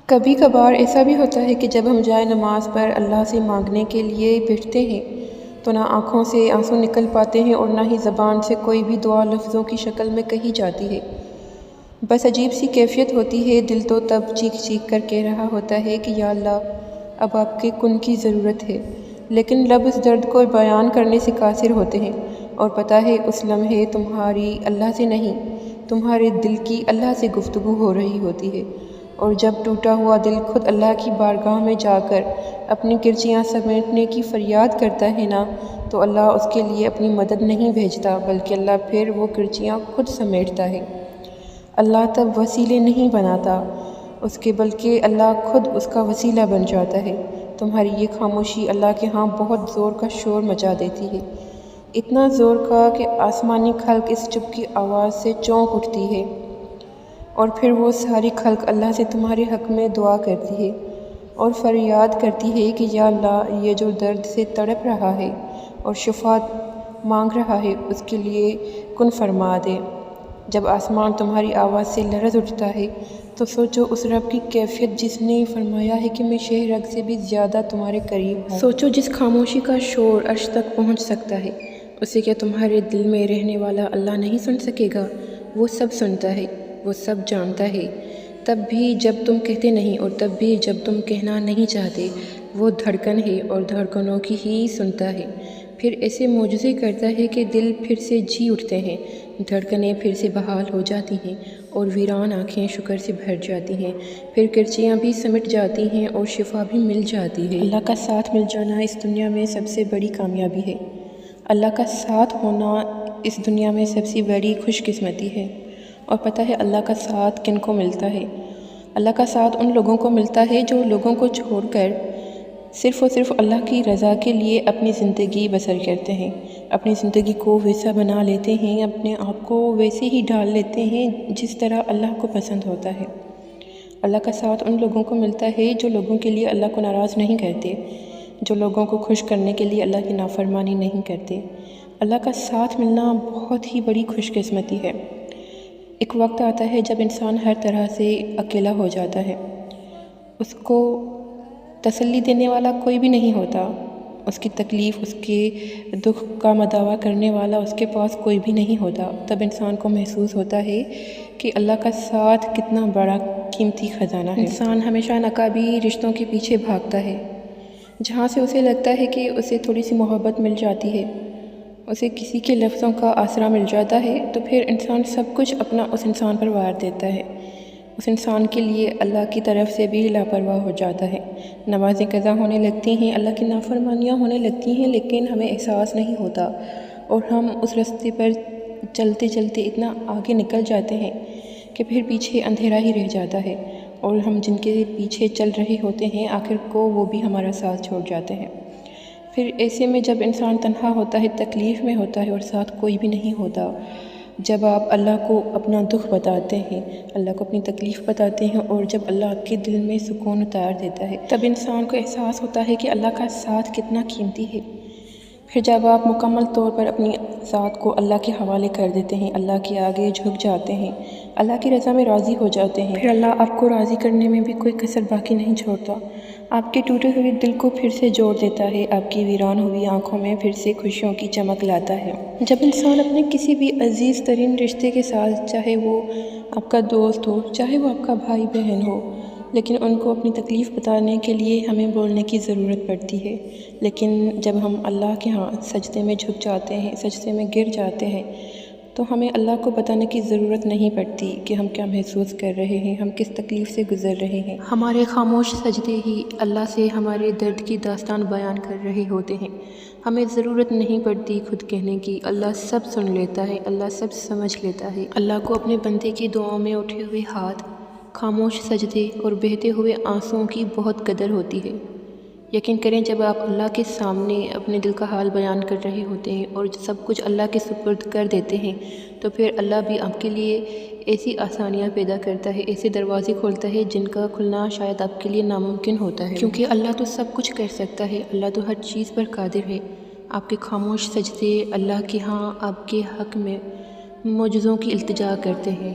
کبھی کبھار ایسا بھی ہوتا ہے کہ جب ہم جائے نماز پر اللہ سے مانگنے کے لیے بیٹھتے ہیں تو نہ آنکھوں سے آنسو نکل پاتے ہیں اور نہ ہی زبان سے کوئی بھی دعا لفظوں کی شکل میں کہی جاتی ہے۔ بس عجیب سی کیفیت ہوتی ہے، دل تو تب چیخ چیخ کر کہہ رہا ہوتا ہے کہ یا اللہ اب آپ کے کن کی ضرورت ہے، لیکن لب اس درد کو بیان کرنے سے قاصر ہوتے ہیں، اور پتہ ہے اس لمحے تمہاری اللہ سے نہیں، تمہارے دل کی اللہ سے گفتگو ہو رہی ہوتی ہے۔ اور جب ٹوٹا ہوا دل خود اللہ کی بارگاہ میں جا کر اپنی کرچیاں سمیٹنے کی فریاد کرتا ہے نا، تو اللہ اس کے لیے اپنی مدد نہیں بھیجتا، بلکہ اللہ پھر وہ کرچیاں خود سمیٹتا ہے۔ اللہ تب وسیلے نہیں بناتا اس کے، بلکہ اللہ خود اس کا وسیلہ بن جاتا ہے۔ تمہاری یہ خاموشی اللہ کے ہاں بہت زور کا شور مچا دیتی ہے، اتنا زور کا کہ آسمانی خلق اس چپ کی آواز سے چونک اٹھتی ہے، اور پھر وہ ساری خلق اللہ سے تمہارے حق میں دعا کرتی ہے اور فریاد کرتی ہے کہ یا اللہ یہ جو درد سے تڑپ رہا ہے اور شفا مانگ رہا ہے اس کے لیے کن فرما دے۔ جب آسمان تمہاری آواز سے لرز اٹھتا ہے تو سوچو اس رب کی کیفیت جس نے فرمایا ہے کہ میں شہ رگ سے بھی زیادہ تمہارے قریب ہوں۔ سوچو جس خاموشی کا شور عرش تک پہنچ سکتا ہے، اسے کیا تمہارے دل میں رہنے والا اللہ نہیں سن سکے گا؟ وہ سب سنتا ہے، وہ سب جانتا ہے، تب بھی جب تم کہتے نہیں اور تب بھی جب تم کہنا نہیں چاہتے، وہ دھڑکن ہے اور دھڑکنوں کی ہی سنتا ہے۔ پھر ایسے معجزے کرتا ہے کہ دل پھر سے جی اٹھتے ہیں، دھڑکنیں پھر سے بحال ہو جاتی ہیں اور ویران آنکھیں شکر سے بھر جاتی ہیں، پھر کرچیاں بھی سمٹ جاتی ہیں اور شفا بھی مل جاتی ہے۔ اللہ کا ساتھ مل جانا اس دنیا میں سب سے بڑی کامیابی ہے۔ اللہ کا ساتھ ہونا اس دنیا میں سب سے بڑی خوش قسمتی ہے۔ اور پتہ ہے اللہ کا ساتھ کن کو ملتا ہے؟ اللہ کا ساتھ ان لوگوں کو ملتا ہے جو لوگوں کو چھوڑ کر صرف اور صرف اللہ کی رضا کے لیے اپنی زندگی بسر کرتے ہیں، اپنی زندگی کو ویسا بنا لیتے ہیں، اپنے آپ کو ویسے ہی ڈال لیتے ہیں جس طرح اللہ کو پسند ہوتا ہے۔ اللہ کا ساتھ ان لوگوں کو ملتا ہے جو لوگوں کے لیے اللہ کو ناراض نہیں کرتے، جو لوگوں کو خوش کرنے کے لیے اللہ کی نافرمانی نہیں کرتے۔ اللہ کا ساتھ ملنا بہت ہی بڑی خوش قسمتی ہے۔ ایک وقت آتا ہے جب انسان ہر طرح سے اکیلا ہو جاتا ہے، اس کو تسلی دینے والا کوئی بھی نہیں ہوتا، اس کی تکلیف، اس کے دکھ کا مداوع کرنے والا اس کے پاس کوئی بھی نہیں ہوتا۔ تب انسان کو محسوس ہوتا ہے کہ اللہ کا ساتھ کتنا بڑا قیمتی خزانہ ہے۔ انسان ہمیشہ ناقابل رشتوں کے پیچھے بھاگتا ہے، جہاں سے اسے لگتا ہے کہ اسے تھوڑی سی محبت مل جاتی ہے، اسے کسی کے لفظوں کا آسرا مل جاتا ہے، تو پھر انسان سب کچھ اپنا اس انسان پر وار دیتا ہے۔ اس انسان کے لیے اللہ کی طرف سے بھی لاپرواہ ہو جاتا ہے۔ نمازیں قضا ہونے لگتی ہیں، اللہ کی نافرمانیاں ہونے لگتی ہیں، لیکن ہمیں احساس نہیں ہوتا، اور ہم اس راستے پر چلتے چلتے اتنا آگے نکل جاتے ہیں کہ پھر پیچھے اندھیرا ہی رہ جاتا ہے، اور ہم جن کے پیچھے چل رہے ہوتے ہیں آخر کو وہ بھی ہمارا ساتھ چھوڑ جاتے ہیں۔ پھر ایسے میں جب انسان تنہا ہوتا ہے، تکلیف میں ہوتا ہے اور ساتھ کوئی بھی نہیں ہوتا، جب آپ اللہ کو اپنا دکھ بتاتے ہیں، اللہ کو اپنی تکلیف بتاتے ہیں، اور جب اللہ آپ کے دل میں سکون اتار دیتا ہے، تب انسان کو احساس ہوتا ہے کہ اللہ کا ساتھ کتنا قیمتی ہے۔ پھر جب آپ مکمل طور پر اپنی ذات کو اللہ کے حوالے کر دیتے ہیں، اللہ کے آگے جھک جاتے ہیں، اللہ کی رضا میں راضی ہو جاتے ہیں، پھر اللہ آپ کو راضی کرنے میں بھی کوئی کسر باقی نہیں چھوڑتا، آپ کے ٹوٹے ہوئے دل کو پھر سے جوڑ دیتا ہے، آپ کی ویران ہوئی آنکھوں میں پھر سے خوشیوں کی چمک لاتا ہے۔ جب انسان اپنے کسی بھی عزیز ترین رشتے کے ساتھ، چاہے وہ آپ کا دوست ہو، چاہے وہ آپ کا بھائی بہن ہو، لیکن ان کو اپنی تکلیف بتانے کے لیے ہمیں بولنے کی ضرورت پڑتی ہے، لیکن جب ہم اللہ کے ہاں سجدے میں جھک جاتے ہیں، سجدے میں گر جاتے ہیں، تو ہمیں اللہ کو بتانے کی ضرورت نہیں پڑتی کہ ہم کیا محسوس کر رہے ہیں، ہم کس تکلیف سے گزر رہے ہیں۔ ہمارے خاموش سجدے ہی اللہ سے ہمارے درد کی داستان بیان کر رہے ہوتے ہیں۔ ہمیں ضرورت نہیں پڑتی خود کہنے کی، اللہ سب سن لیتا ہے، اللہ سب سمجھ لیتا ہے۔ اللہ کو اپنے بندے کی دعاؤں میں اٹھے ہوئے ہاتھ، خاموش سجدے اور بہتے ہوئے آنسوؤں کی بہت قدر ہوتی ہے۔ یقین کریں جب آپ اللہ کے سامنے اپنے دل کا حال بیان کر رہے ہوتے ہیں اور سب کچھ اللہ کے سپرد کر دیتے ہیں، تو پھر اللہ بھی آپ کے لیے ایسی آسانیاں پیدا کرتا ہے، ایسے دروازے کھولتا ہے جن کا کھلنا شاید آپ کے لیے ناممکن ہوتا ہے، کیونکہ اللہ تو سب کچھ کر سکتا ہے، اللہ تو ہر چیز پر قادر ہے۔ آپ کے خاموش سجدے اللہ کے ہاں آپ کے حق میں معجزوں کی التجا کرتے ہیں۔